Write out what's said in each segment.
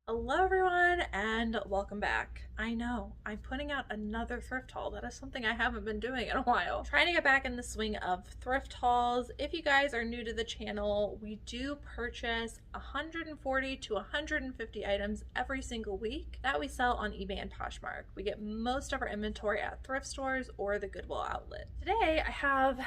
Hello everyone and welcome back. I know, I'm putting out another thrift haul. That is something I haven't been doing in a while. Trying to get back in the swing of thrift hauls. If you guys are new to the channel, we do purchase 140 to 150 items every single week that we sell on eBay and Poshmark. We get most of our inventory at thrift stores or the Goodwill outlet. Today I have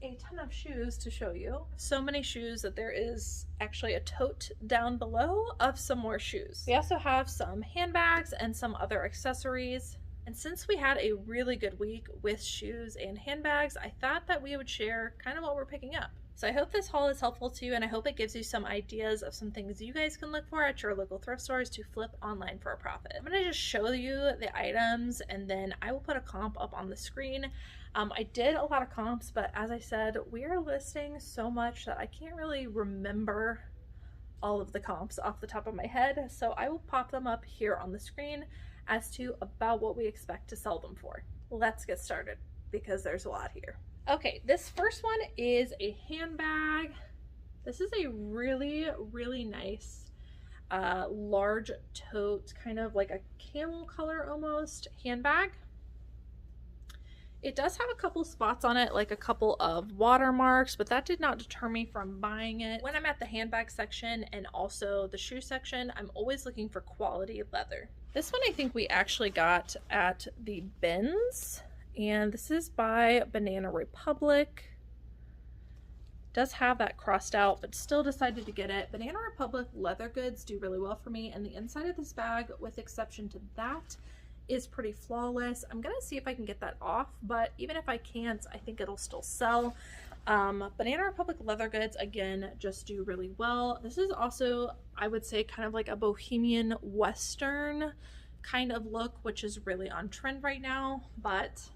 a ton of shoes to show you. So many shoes that there is actually a tote down below of some more shoes. We also have some handbags and some other accessories. And since we had a really good week with shoes and handbags, I thought that we would share kind of what we're picking up. So I hope this haul is helpful to you, and I hope it gives you some ideas of some things you guys can look for at your local thrift stores to flip online for a profit. I'm gonna just show you the items and then I will put a comp up on the screen. I did a lot of comps, but as I said, we are listing so much that I can't really remember all of the comps off the top of my head. So I will pop them up here on the screen as to about what we expect to sell them for. Let's get started because there's a lot here. Okay, this first one is a handbag. This is a really, really nice large tote, kind of like a camel color almost handbag. It does have a couple spots on it, like a couple of watermarks, but that did not deter me from buying it. When I'm at the handbag section and also the shoe section, I'm always looking for quality leather. This one I think we actually got at the bins, and this is by Banana Republic. Does have that crossed out, but still decided to get it. Banana Republic leather goods do really well for me, and the inside of this bag, with exception to that, is pretty flawless. I'm gonna see if I can get that off, but even if I can't, I think it'll still sell. Banana Republic leather goods, again, just do really well. This is also, I would say, kind of like a bohemian western kind of look, which is really on trend right now, but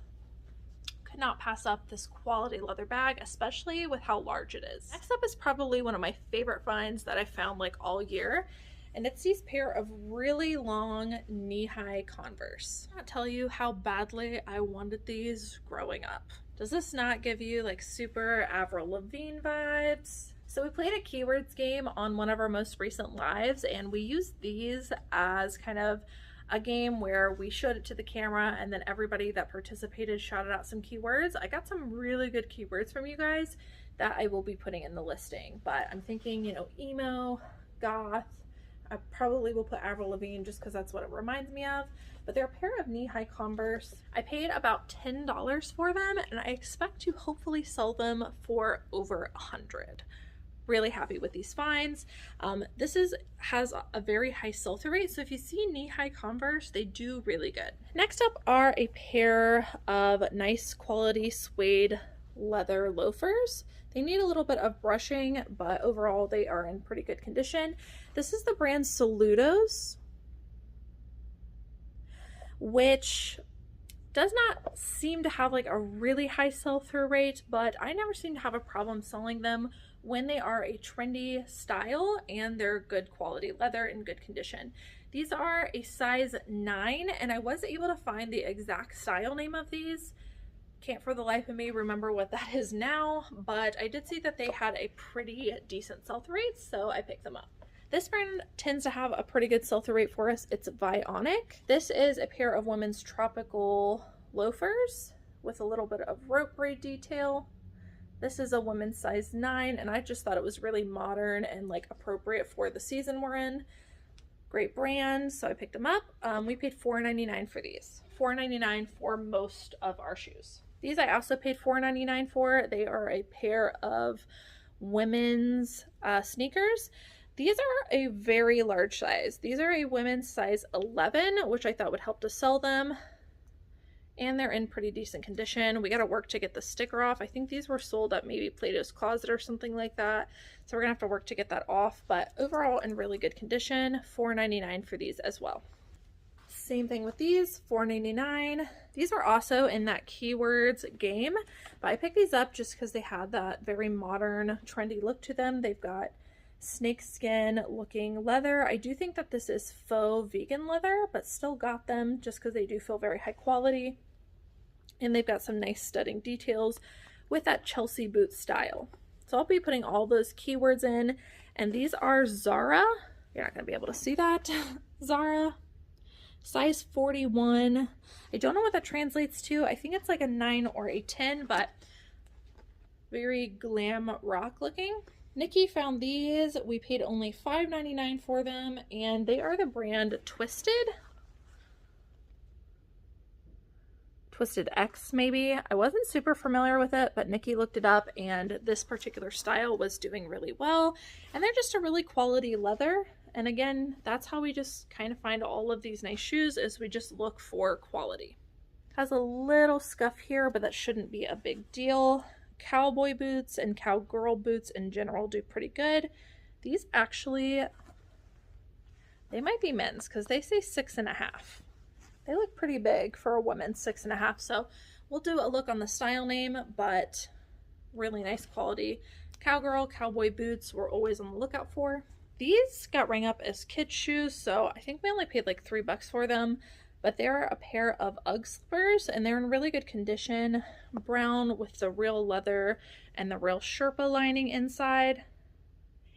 could not pass up this quality leather bag, especially with how large it is. Next up is probably one of my favorite finds that I found like all year, and it's these pair of really long knee-high Converse. I can't tell you how badly I wanted these growing up. Does this not give you like super Avril Lavigne vibes? So we played a keywords game on one of our most recent lives, and we used these as kind of a game where we showed it to the camera and then everybody that participated shouted out some keywords. I got some really good keywords from you guys that I will be putting in the listing, but I'm thinking, you know, emo, goth. I probably will put Avril Lavigne just because that's what it reminds me of. But they're a pair of knee-high Converse. I paid about $10 for them, and I expect to hopefully sell them for over $100. Really happy with these finds. This has a very high sell-through rate, so if you see knee-high Converse, they do really good. Next up are a pair of nice quality suede leather loafers. They need a little bit of brushing, but overall they are in pretty good condition. This is the brand Saludos, which does not seem to have like a really high sell-through rate, but I never seem to have a problem selling them when they are a trendy style and they're good quality leather in good condition. These are a size 9, and I was able to find the exact style name of these. Can't for the life of me remember what that is now, but I did see that they had a pretty decent sell-through rate, so I picked them up. This brand tends to have a pretty good sell-through rate for us. It's Vionic. This is a pair of women's tropical loafers with a little bit of rope braid detail. This is a women's size 9, and I just thought it was really modern and like appropriate for the season we're in. Great brand, so I picked them up. We paid $4.99 for these. $4.99 for most of our shoes. These I also paid $4.99 for. They are a pair of women's sneakers. These are a very large size. These are a women's size 11, which I thought would help to sell them. And they're in pretty decent condition. We got to work to get the sticker off. I think these were sold at maybe Plato's Closet or something like that. So we're gonna have to work to get that off, but overall in really good condition. $4.99 for these as well. Same thing with these, $4.99. These were also in that keywords game, but I picked these up just because they had that very modern, trendy look to them. They've got snakeskin looking leather. I do think that this is faux vegan leather, but still got them just because they do feel very high quality. And they've got some nice studding details with that Chelsea boot style. So I'll be putting all those keywords in, and these are Zara. You're not gonna be able to see that. Zara, size 41. I don't know what that translates to. I think it's like a 9 or a 10, but very glam rock looking. Nikki found these. We paid only $5.99 for them, and they are the brand Twisted X maybe. I wasn't super familiar with it, but Nikki looked it up and this particular style was doing really well, and they're just a really quality leather. And again, that's how we just kind of find all of these nice shoes, is we just look for quality. Has a little scuff here, but that shouldn't be a big deal. Cowboy boots and cowgirl boots in general do pretty good. These actually, they might be men's because they say 6.5. They look pretty big for a woman, 6.5. So we'll do a look on the style name, but really nice quality. Cowgirl, cowboy boots we're always on the lookout for. These got rang up as kids shoes, so I think we only paid like $3 for them, but they're a pair of Ugg slippers and they're in really good condition. Brown with the real leather and the real Sherpa lining inside.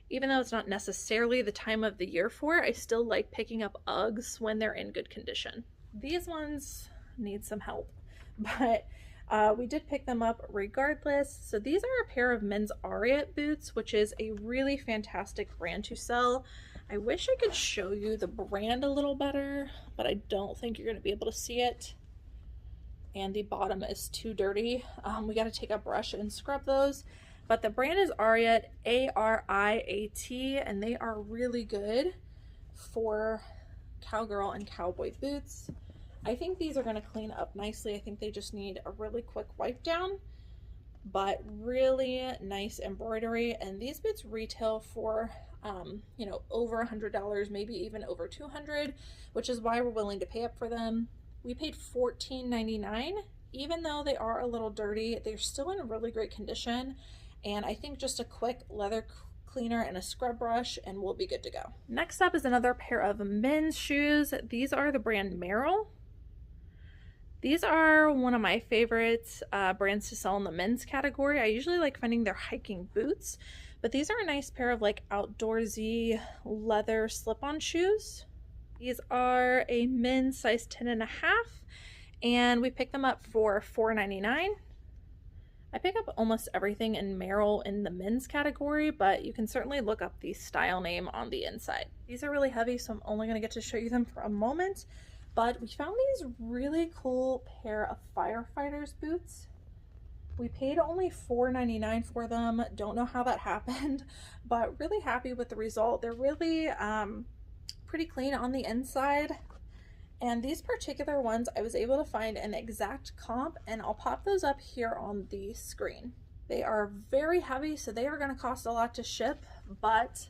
Even though it's not necessarily the time of the year for it, I still like picking up Uggs when they're in good condition. These ones need some help, but we did pick them up regardless. So these are a pair of men's Ariat boots, which is a really fantastic brand to sell. I wish I could show you the brand a little better, but I don't think you're going to be able to see it. And the bottom is too dirty. We got to take a brush and scrub those. But the brand is Ariat, A-R-I-A-T, and they are really good for cowgirl and cowboy boots. I think these are going to clean up nicely. I think they just need a really quick wipe down, but really nice embroidery. And these boots retail for you know, over $100, maybe even over $200, which is why we're willing to pay up for them. We paid $14.99. Even though they are a little dirty, they're still in really great condition. And I think just a quick leather cleaner and a scrub brush and we'll be good to go. Next up is another pair of men's shoes. These are the brand Merrill. These are one of my favorite brands to sell in the men's category. I usually like finding their hiking boots, but these are a nice pair of like outdoorsy leather slip-on shoes. These are a men's size 10.5, and we picked them up for $4.99. I pick up almost everything in Merrill in the men's category, but you can certainly look up the style name on the inside. These are really heavy, so I'm only going to get to show you them for a moment, but we found these really cool pair of Firefighters boots. We paid only $4.99 for them. Don't know how that happened, but really happy with the result. They're really pretty clean on the inside. And these particular ones, I was able to find an exact comp, and I'll pop those up here on the screen. They are very heavy, so they are going to cost a lot to ship, but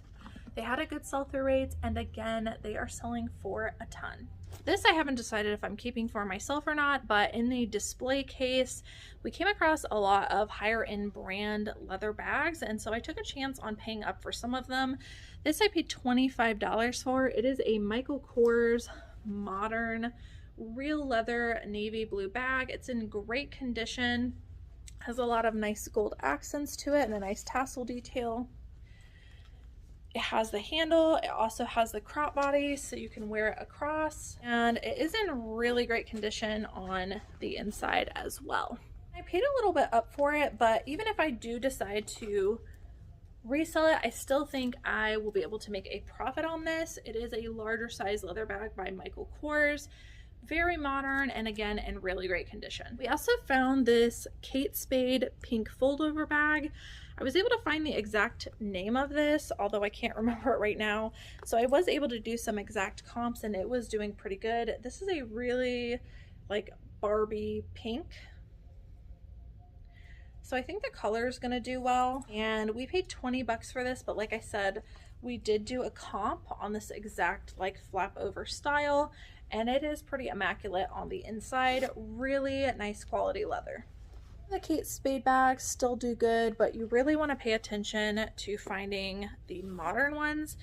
they had a good sell-through rate, and again, they are selling for a ton. This I haven't decided if I'm keeping for myself or not, but in the display case, we came across a lot of higher-end brand leather bags, and so I took a chance on paying up for some of them. This I paid $25 for. It is a Michael Kors modern real leather navy blue bag. It's in great condition, has a lot of nice gold accents to it and a nice tassel detail. It has the handle, it also has the crop body so you can wear it across, and it is in really great condition on the inside as well. I paid a little bit up for it, but even if I do decide to resell it, I still think I will be able to make a profit on this. It is a larger size leather bag by Michael Kors, very modern, and again in really great condition. We also found this Kate Spade pink fold-over bag. I was able to find the exact name of this, although I can't remember it right now, so I was able to do some exact comps and it was doing pretty good. This is a really like Barbie pink, so I think the color is going to do well, and we paid $20 for this, but like I said, we did do a comp on this exact like flap over style, and it is pretty immaculate on the inside. Really nice quality leather. The Kate Spade bags still do good, but you really want to pay attention to finding the modern ones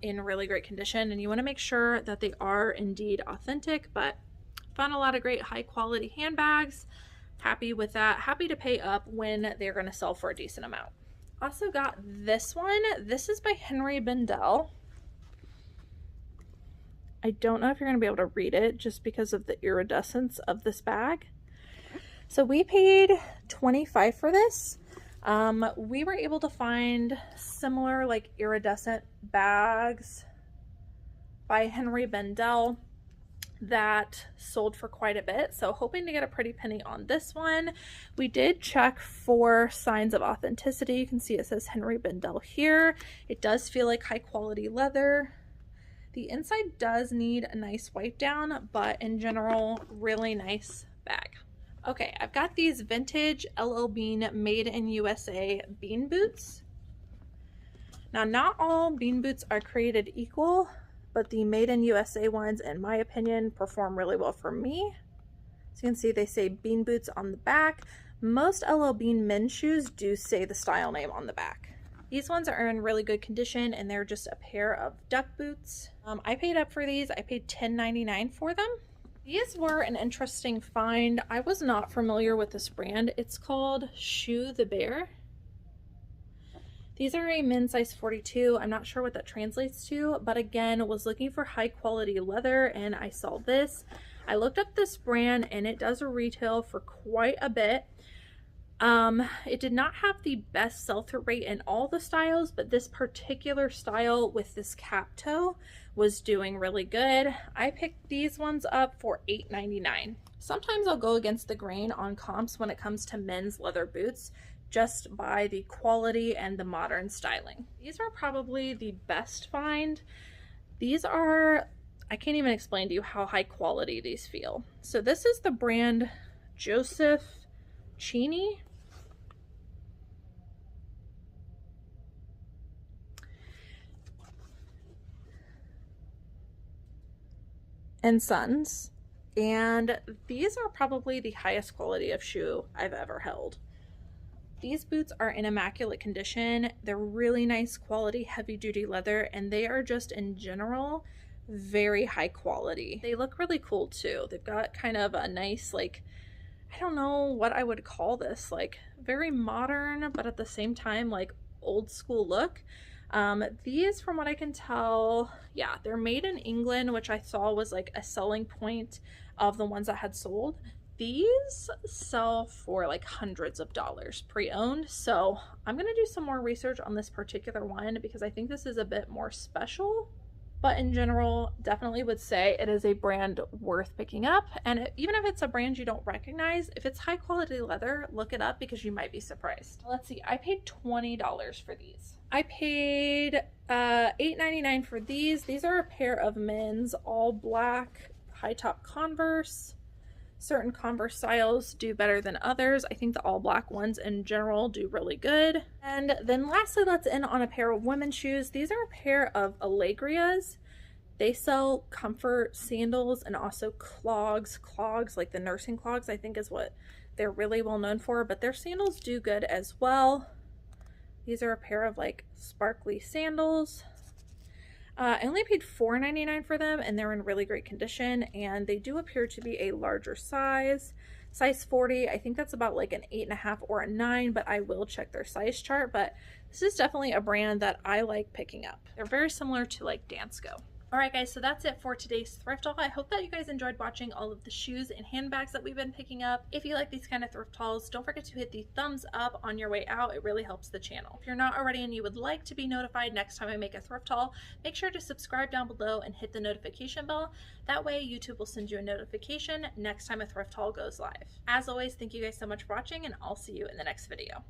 in really great condition, and you want to make sure that they are indeed authentic. But found a lot of great high quality handbags. Happy with that. Happy to pay up when they're going to sell for a decent amount. Also got this one. This is by Henry Bendel. I don't know if you're going to be able to read it just because of the iridescence of this bag. So we paid $25 for this. We were able to find similar like iridescent bags by Henry Bendel that sold for quite a bit, so hoping to get a pretty penny on this one. We did check for signs of authenticity. You can see it says Henry Bendel here. It does feel like high quality leather. The inside does need a nice wipe down, but in general, really nice bag. Okay, I've got these vintage LL Bean made in USA bean boots. Now, not all bean boots are created equal, but the made in USA ones, in my opinion, perform really well for me. So you can see they say bean boots on the back. Most LL Bean men's shoes do say the style name on the back. These ones are in really good condition and they're just a pair of duck boots. I paid up for these. I paid $10.99 for them. These were an interesting find. I was not familiar with this brand. It's called Shoe the Bear. These are a men's size 42. I'm not sure what that translates to, but again, was looking for high quality leather and I saw this. I looked up this brand and it does retail for quite a bit. It did not have the best sell-through rate in all the styles, but this particular style with this cap toe was doing really good. I picked these ones up for $8.99. Sometimes I'll go against the grain on comps when it comes to men's leather boots, just by the quality and the modern styling. These are probably the best find. These are, I can't even explain to you how high quality these feel. So this is the brand Joseph Cheney. And Sons. And these are probably the highest quality of shoe I've ever held. These boots are in immaculate condition. They're really nice quality, heavy duty leather, and they are just in general very high quality. They look really cool too. They've got kind of a nice, like, I don't know what I would call this, like very modern, but at the same time, like old school look. These, from what I can tell, yeah, they're made in England, which I saw was like a selling point of the ones that had sold. These sell for like hundreds of dollars pre-owned, so I'm gonna do some more research on this particular one because I think this is a bit more special. But in general, definitely would say it is a brand worth picking up. And even if it's a brand you don't recognize, if it's high quality leather, look it up because you might be surprised. Let's see, I paid $20 for these. I paid $8.99 for these. These are a pair of men's all black high top Converse. Certain Converse styles do better than others. I think the all black ones in general do really good. And then lastly, let's end on a pair of women's shoes. These are a pair of Allegrias. They sell comfort sandals and also clogs. Clogs, like the nursing clogs, I think is what they're really well known for, but their sandals do good as well. These are a pair of like sparkly sandals. I only paid $4.99 for them and they're in really great condition, and they do appear to be a larger size 40. I think that's about like an 8.5 or a 9, but I will check their size chart. But this is definitely a brand that I like picking up. They're very similar to like Dansko. Alright guys, so that's it for today's thrift haul. I hope that you guys enjoyed watching all of the shoes and handbags that we've been picking up. If you like these kind of thrift hauls, don't forget to hit the thumbs up on your way out. It really helps the channel. If you're not already and you would like to be notified next time I make a thrift haul, make sure to subscribe down below and hit the notification bell. That way YouTube will send you a notification next time a thrift haul goes live. As always, thank you guys so much for watching, and I'll see you in the next video.